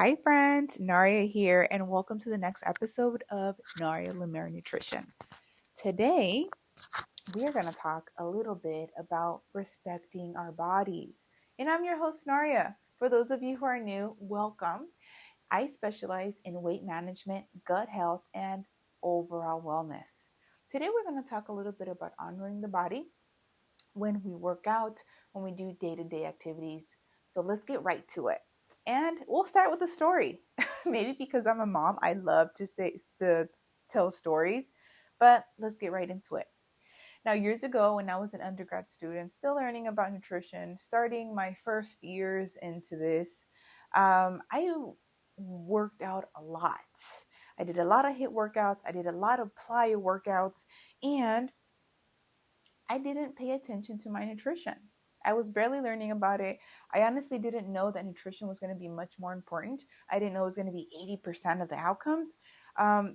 Hi, friends. Naria here, and welcome to the next episode of Naria Lumiere Nutrition. Today, we are going to talk a little bit about respecting our bodies. And I'm your host, Naria. For those of you who are new, welcome. I specialize in weight management, gut health, and overall wellness. Today, we're going to talk a little bit about honoring the body when we work out, when we do day to day activities. So let's get right to it. And we'll start with a story. Maybe because I'm a mom, I love to tell stories, but let's get right into it. Now, years ago, when I was an undergrad student, still learning about nutrition, starting my first years into this, I worked out a lot. I did a lot of HIIT workouts, I did a lot of plyo workouts, and I didn't pay attention to my nutrition. I was barely learning about it. I honestly didn't know that nutrition was going to be much more important. I didn't know it was going to be 80% of the outcomes.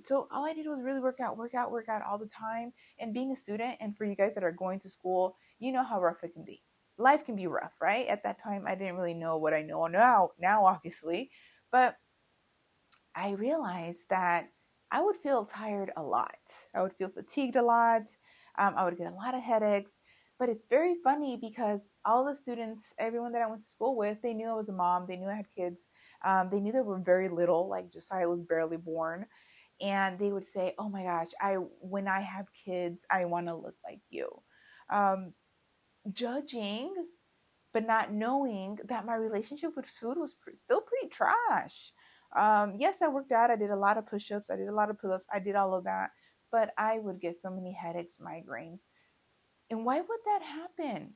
So all I did was really work out all the time. And being a student, and for you guys that are going to school, you know how rough it can be. Life can be rough, right? At that time, I didn't really know what I know now obviously. But I realized that I would feel tired a lot. I would feel fatigued a lot. I would get a lot of headaches. But it's very funny because all the students, everyone that I went to school with, they knew I was a mom. They knew I had kids. They knew they were very little, like Josiah was barely born. And they would say, "Oh my gosh, when I have kids, I want to look like you." Um, Judging but not knowing that my relationship with food was still pretty trash. Yes, I worked out. I did a lot of push ups. I did a lot of pull ups. I did all of that. But I would get so many headaches, migraines. And why would that happen?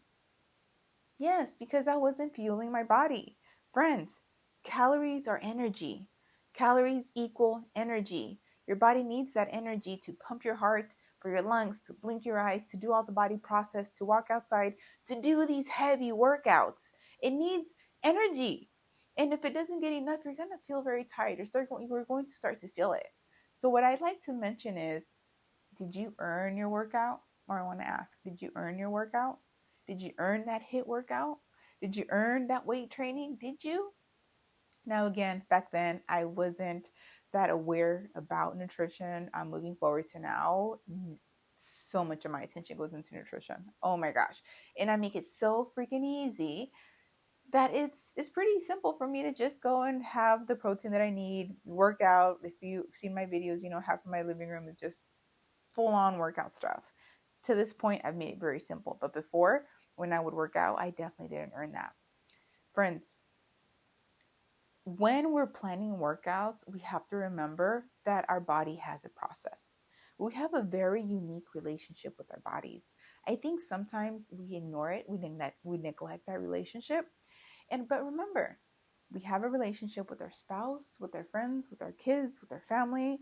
Yes, because I wasn't fueling my body. Friends, calories are energy. Calories equal energy. Your body needs that energy to pump your heart, for your lungs, to blink your eyes, to do all the body process, to walk outside, to do these heavy workouts. It needs energy. And if it doesn't get enough, you're going to feel very tired. You're going to start to feel it. So, what I'd like to mention is, did you earn your workout? Or I want to ask, did you earn your workout? Did you earn that HIIT workout? Did you earn that weight training? Did you? Now, again, back then, I wasn't that aware about nutrition. Moving forward to now, so much of my attention goes into nutrition. Oh my gosh. And I make it so freaking easy that it's pretty simple for me to just go and have the protein that I need, work out. If you've seen my videos, half of my living room is just full on workout stuff. To this point, I've made it very simple. But before, when I would work out, I definitely didn't earn that. Friends, when we're planning workouts, we have to remember that our body has a process. We have a very unique relationship with our bodies. I think sometimes we ignore it, we neglect that relationship. But remember, we have a relationship with our spouse, with our friends, with our kids, with our family.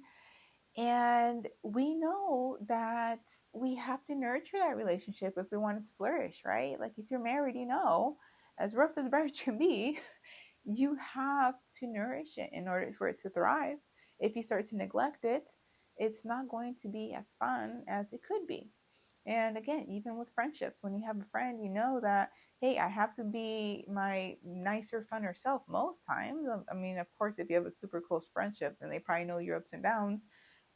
And we know that we have to nurture that relationship if we want it to flourish, right? Like if you're married, as rough as marriage can be, you have to nourish it in order for it to thrive. If you start to neglect it, it's not going to be as fun as it could be. And again, even with friendships, when you have a friend, you know that, hey, I have to be my nicer, funner self most times. I mean, of course, if you have a super close friendship, then they probably know your ups and downs.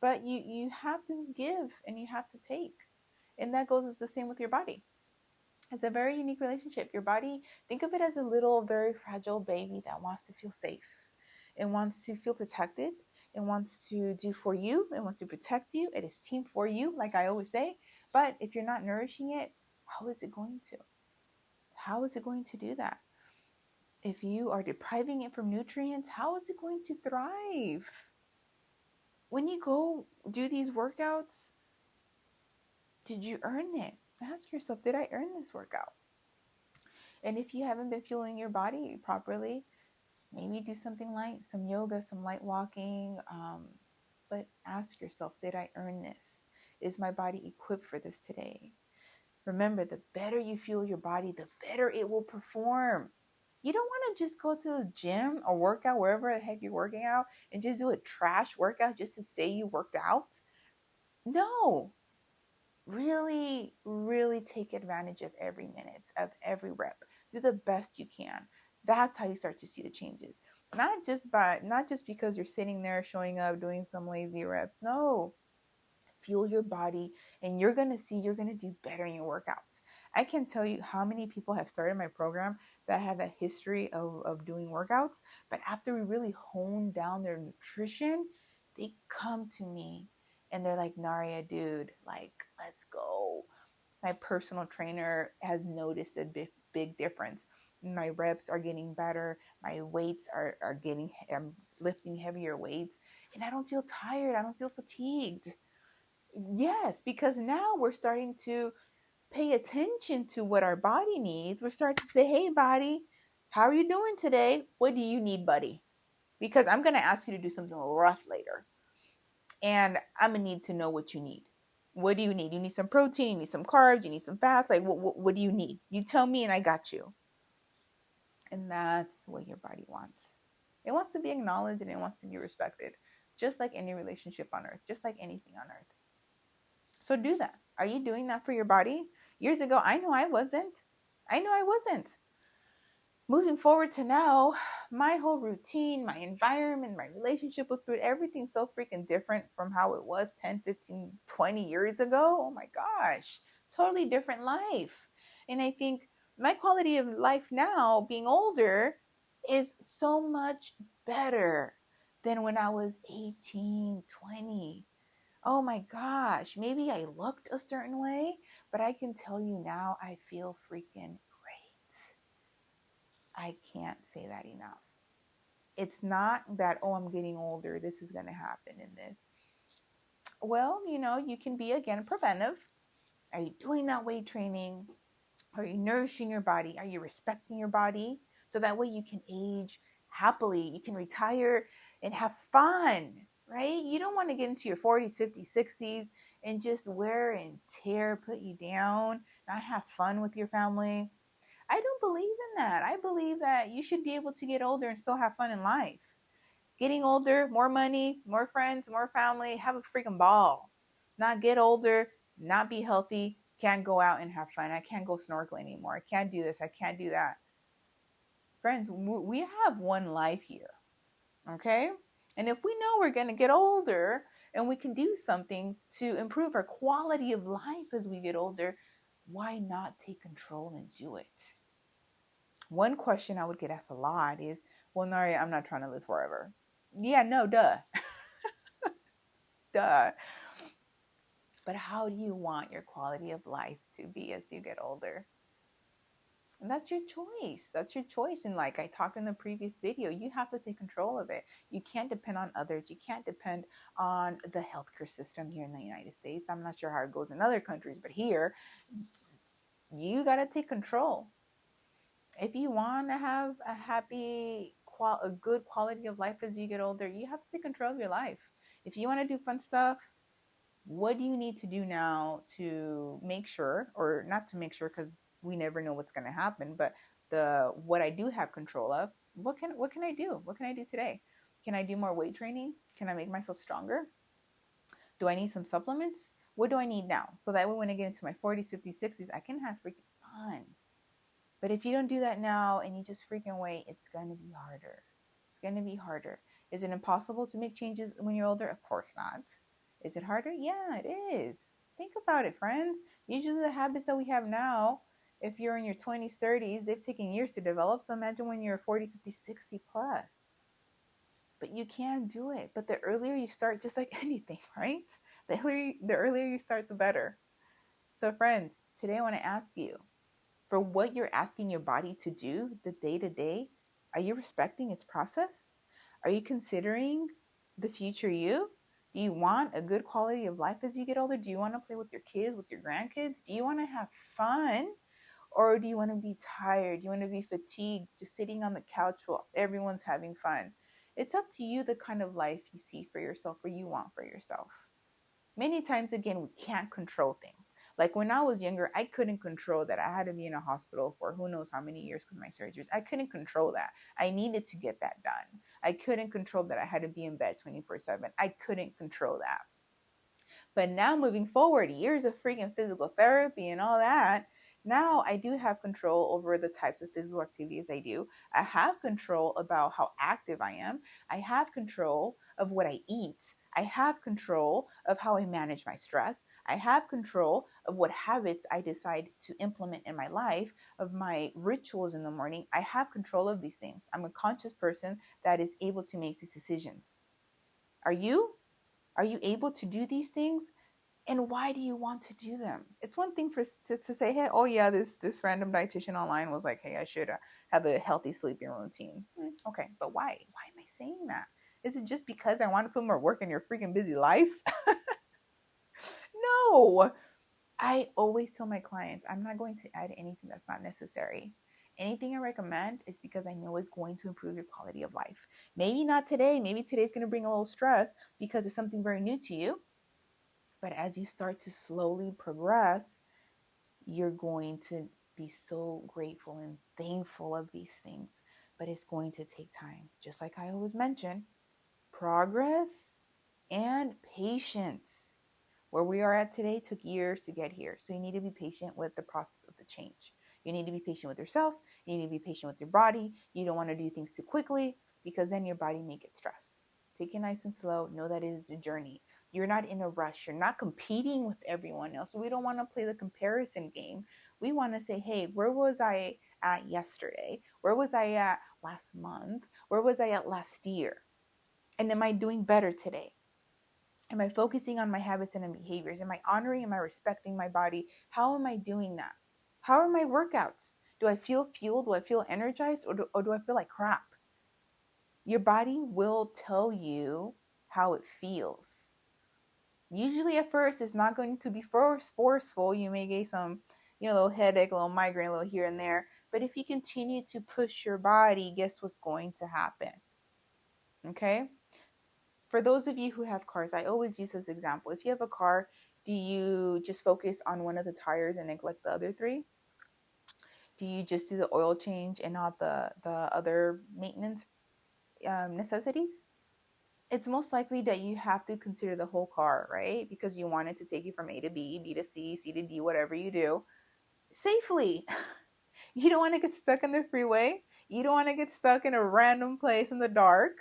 But you have to give and you have to take. And that goes the same with your body. It's a very unique relationship. Your body, think of it as a little, very fragile baby that wants to feel safe. It wants to feel protected. It wants to do for you. It wants to protect you. It is team for you, like I always say. But if you're not nourishing it, how is it going to? How is it going to do that? If you are depriving it from nutrients, how is it going to thrive? When you go do these workouts, did you earn it? Ask yourself, did I earn this workout? And if you haven't been fueling your body properly, maybe do something light, some yoga, some light walking. But ask yourself, did I earn this? Is my body equipped for this today? Remember, the better you fuel your body, the better it will perform. You don't want to just go to the gym or work out wherever the heck you're working out and just do a trash workout just to say you worked out. No, really, really take advantage of every minute, of every rep. Do the best you can. That's how you start to see the changes. Not just because you're sitting there showing up doing some lazy reps. No, fuel your body, and you're going to see you're going to do better in your workouts. I can tell you how many people have started my program that have a history of doing workouts, but after we really hone down their nutrition, they come to me and they're like, Naria, dude, like, let's go. My personal trainer has noticed a big difference. My reps are getting better. My weights are getting, I'm lifting heavier weights, and I don't feel tired. I don't feel fatigued. Yes, because now we're starting to pay attention to what our body needs. We're starting to say, hey, body, how are you doing today? What do you need, buddy? Because I'm going to ask you to do something rough later. And I'm going to need to know what you need. What do you need? You need some protein, you need some carbs, you need some fats. Like, what do you need? You tell me and I got you. And that's what your body wants. It wants to be acknowledged and it wants to be respected, just like any relationship on earth, just like anything on earth. So do that. Are you doing that for your body? Years ago, I know I wasn't. I know I wasn't. Moving forward to now, my whole routine, my environment, my relationship with food, everything's so freaking different from how it was 10, 15, 20 years ago. Oh my gosh, totally different life. And I think my quality of life now, being older, is so much better than when I was 18, 20. Oh my gosh, maybe I looked a certain way, but I can tell you now I feel freaking great. I can't say that enough. It's not that, oh, I'm getting older, this is going to happen in this. Well, you can be again preventive. Are you doing that weight training? Are you nourishing your body? Are you respecting your body? So that way you can age happily. You can retire and have fun, right? You don't want to get into your 40s, 50s, 60s and just wear and tear, put you down, not have fun with your family. I don't believe in that. I believe that you should be able to get older and still have fun in life. Getting older, more money, more friends, more family, have a freaking ball. Not get older, not be healthy, can't go out and have fun. I can't go snorkeling anymore. I can't do this. I can't do that. Friends, we have one life here, okay? And if we know we're going to get older and we can do something to improve our quality of life as we get older, why not take control and do it? One question I would get asked a lot is, well, Naria, I'm not trying to live forever. Yeah, no, duh. Duh. But how do you want your quality of life to be as you get older? And that's your choice. That's your choice. And like I talked in the previous video, you have to take control of it. You can't depend on others. You can't depend on the healthcare system here in the United States. I'm not sure how it goes in other countries, but here, you got to take control. If you want to have a a good quality of life as you get older, you have to take control of your life. If you want to do fun stuff, what do you need to do now to make sure, or not to make sure, because we never know what's going to happen, but the what I do have control of, what can I do? What can I do today? Can I do more weight training? Can I make myself stronger? Do I need some supplements? What do I need now? So that way when I get into my 40s, 50s, 60s, I can have freaking fun. But if you don't do that now and you just freaking wait, it's going to be harder. It's going to be harder. Is it impossible to make changes when you're older? Of course not. Is it harder? Yeah, it is. Think about it, friends. Usually the habits that we have now, if you're in your 20s, 30s, they've taken years to develop. So imagine when you're 40, 50, 60 plus. But you can do it. But the earlier you start, just like anything, right? The earlier you start, the better. So friends, today I want to ask you, for what you're asking your body to do the day to day, are you respecting its process? Are you considering the future you? Do you want a good quality of life as you get older? Do you want to play with your kids, with your grandkids? Do you want to have fun? Or do you want to be tired? Do you want to be fatigued, just sitting on the couch while everyone's having fun? It's up to you the kind of life you see for yourself or you want for yourself. Many times, again, we can't control things. Like when I was younger, I couldn't control that I had to be in a hospital for who knows how many years because my surgeries. I couldn't control that. I needed to get that done. I couldn't control that I had to be in bed 24/7. I couldn't control that. But now moving forward, years of freaking physical therapy and all that, Now I do have control over the types of physical activities I do. I have control about how active I am. I have control of what I eat. I have control of how I manage my stress. I have control of what habits I decide to implement in my life, of my rituals in the morning. I have control of these things. I'm a conscious person that is able to make these decisions. Are you? Are you able to do these things? And why do you want to do them? It's one thing to say, hey, oh yeah, this random dietitian online was like, hey, I should have a healthy sleeping routine. Okay, but why? Why am I saying that? Is it just because I want to put more work in your freaking busy life? No. I always tell my clients, I'm not going to add anything that's not necessary. Anything I recommend is because I know it's going to improve your quality of life. Maybe not today. Maybe today's going to bring a little stress because it's something very new to you. But as you start to slowly progress, you're going to be so grateful and thankful of these things. But it's going to take time. Just like I always mention, progress and patience. Where we are at today took years to get here. So you need to be patient with the process of the change. You need to be patient with yourself. You need to be patient with your body. You don't want to do things too quickly because then your body may get stressed. Take it nice and slow. Know that it is a journey. You're not in a rush. You're not competing with everyone else. So we don't want to play the comparison game. We want to say, hey, where was I at yesterday? Where was I at last month? Where was I at last year? And am I doing better today? Am I focusing on my habits and behaviors? Am I honoring? Am I respecting my body? How am I doing that? How are my workouts? Do I feel fueled? Do I feel energized? Or do I feel like crap? Your body will tell you how it feels. Usually at first, it's not going to be forceful. You may get some, little headache, a little migraine, a little here and there. But if you continue to push your body, guess what's going to happen? Okay? For those of you who have cars, I always use this example. If you have a car, do you just focus on one of the tires and neglect the other three? Do you just do the oil change and not the other maintenance necessities? It's most likely that you have to consider the whole car, right? Because you want it to take you from A to B, B to C, C to D, whatever you do, safely. You don't want to get stuck in the freeway. You don't want to get stuck in a random place in the dark.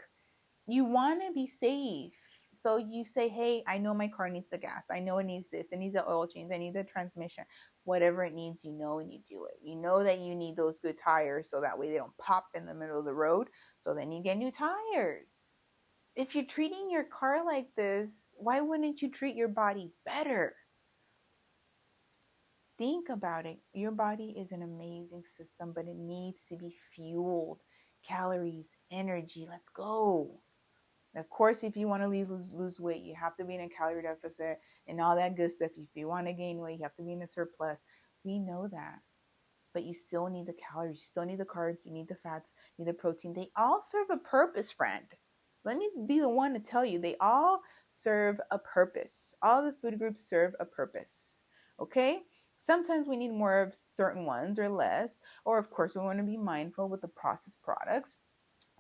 You want to be safe. So you say, hey, I know my car needs the gas. I know it needs this. It needs the oil change. I need the transmission. Whatever it needs, you know, and you do it. You know that you need those good tires so that way they don't pop in the middle of the road. So then you get new tires. If you're treating your car like this, why wouldn't you treat your body better? Think about it. Your body is an amazing system, but it needs to be fueled. Calories, energy, let's go. Of course, if you want to lose weight, you have to be in a calorie deficit and all that good stuff. If you want to gain weight, you have to be in a surplus. We know that. But you still need the calories, you still need the carbs, you need the fats, you need the protein. They all serve a purpose, friend. Let me be the one to tell you, they all serve a purpose. All the food groups serve a purpose. Okay? Sometimes we need more of certain ones or less. Or, of course, we want to be mindful with the processed products.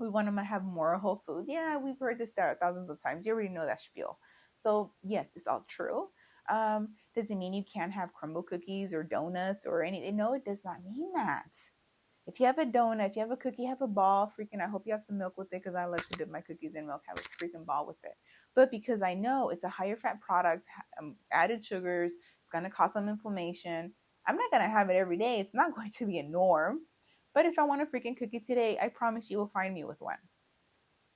We want to have more whole food. Yeah, we've heard this thousands of times. You already know that spiel. So, yes, it's all true. Does it mean you can't have crumble cookies or donuts or anything? No, it does not mean that. If you have a donut, if you have a cookie, have a ball. Freaking, I hope you have some milk with it because I love to dip my cookies in milk. Have a freaking ball with it. But because I know it's a higher fat product, added sugars, it's going to cause some inflammation. I'm not going to have it every day. It's not going to be a norm. But if I want a freaking cookie today, I promise you will find me with one.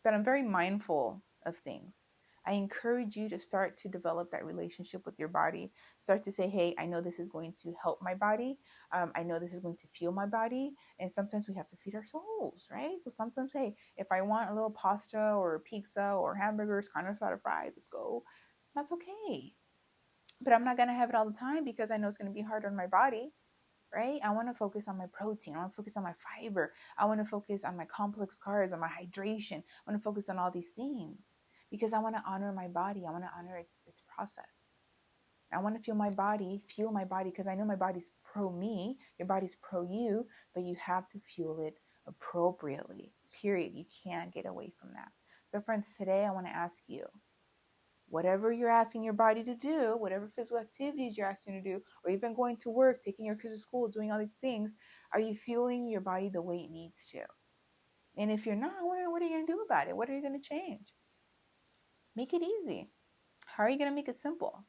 But I'm very mindful of things. I encourage you to start to develop that relationship with your body. Start to say, hey, I know this is going to help my body. I know this is going to fuel my body. And sometimes we have to feed our souls, right? So sometimes, hey, if I want a little pasta or pizza or hamburgers, carne asada, fries, let's go. That's okay. But I'm not going to have it all the time because I know it's going to be hard on my body, right? I want to focus on my protein. I want to focus on my fiber. I want to focus on my complex carbs, on my hydration. I want to focus on all these things because I want to honor my body. I want to honor its process. I want to fuel my body because I know my body's pro me, your body's pro you, but you have to fuel it appropriately. Period. You can't get away from that. So friends, today I want to ask you, Whatever you're asking your body to do, whatever physical activities you're asking to do, or even going to work, taking your kids to school, doing all these things, are you fueling your body the way it needs to? And if you're not, what are you going to do about it? What are you going to change? Make it easy. How are you going to make it simple?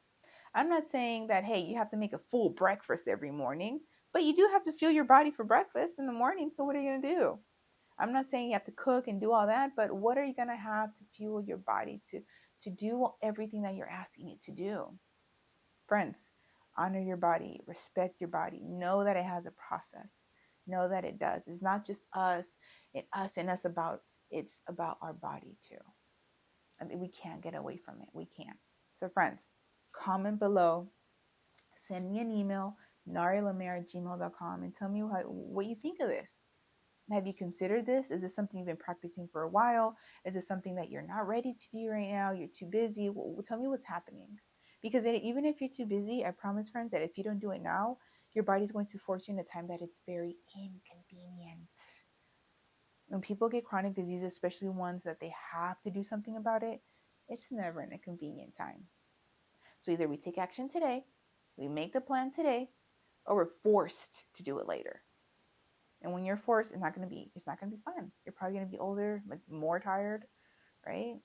I'm not saying that, hey, you have to make a full breakfast every morning, but you do have to fuel your body for breakfast in the morning. So what are you going to do? I'm not saying you have to cook and do all that, but what are you going to have to fuel your body to do everything that you're asking it to do? Friends, honor your body, respect your body, know that it has a process. Know that it does. It's not just us about, it's about our body too. And we can't get away from it. We can't. So friends, comment below, send me an email, narialamer@gmail.com, and tell me what you think of this. Have you considered this? Is this something you've been practicing for a while? Is this something that you're not ready to do right now? You're too busy? Well, tell me what's happening. Because even if you're too busy, I promise, friends, that if you don't do it now, your body's going to force you in a time that it's very inconvenient. When people get chronic diseases, especially ones that they have to do something about it, it's never in a convenient time. So either we take action today, we make the plan today, or we're forced to do it later. And when you're forced, it's not gonna be fun. You're probably gonna be older, more tired, right?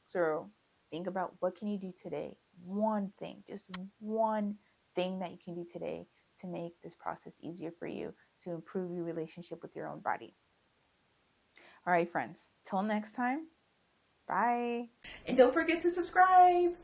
So think about, what can you do today? One thing, just one thing that you can do today to make this process easier for you, to improve your relationship with your own body. All right, friends. Till next time. Bye. And don't forget to subscribe.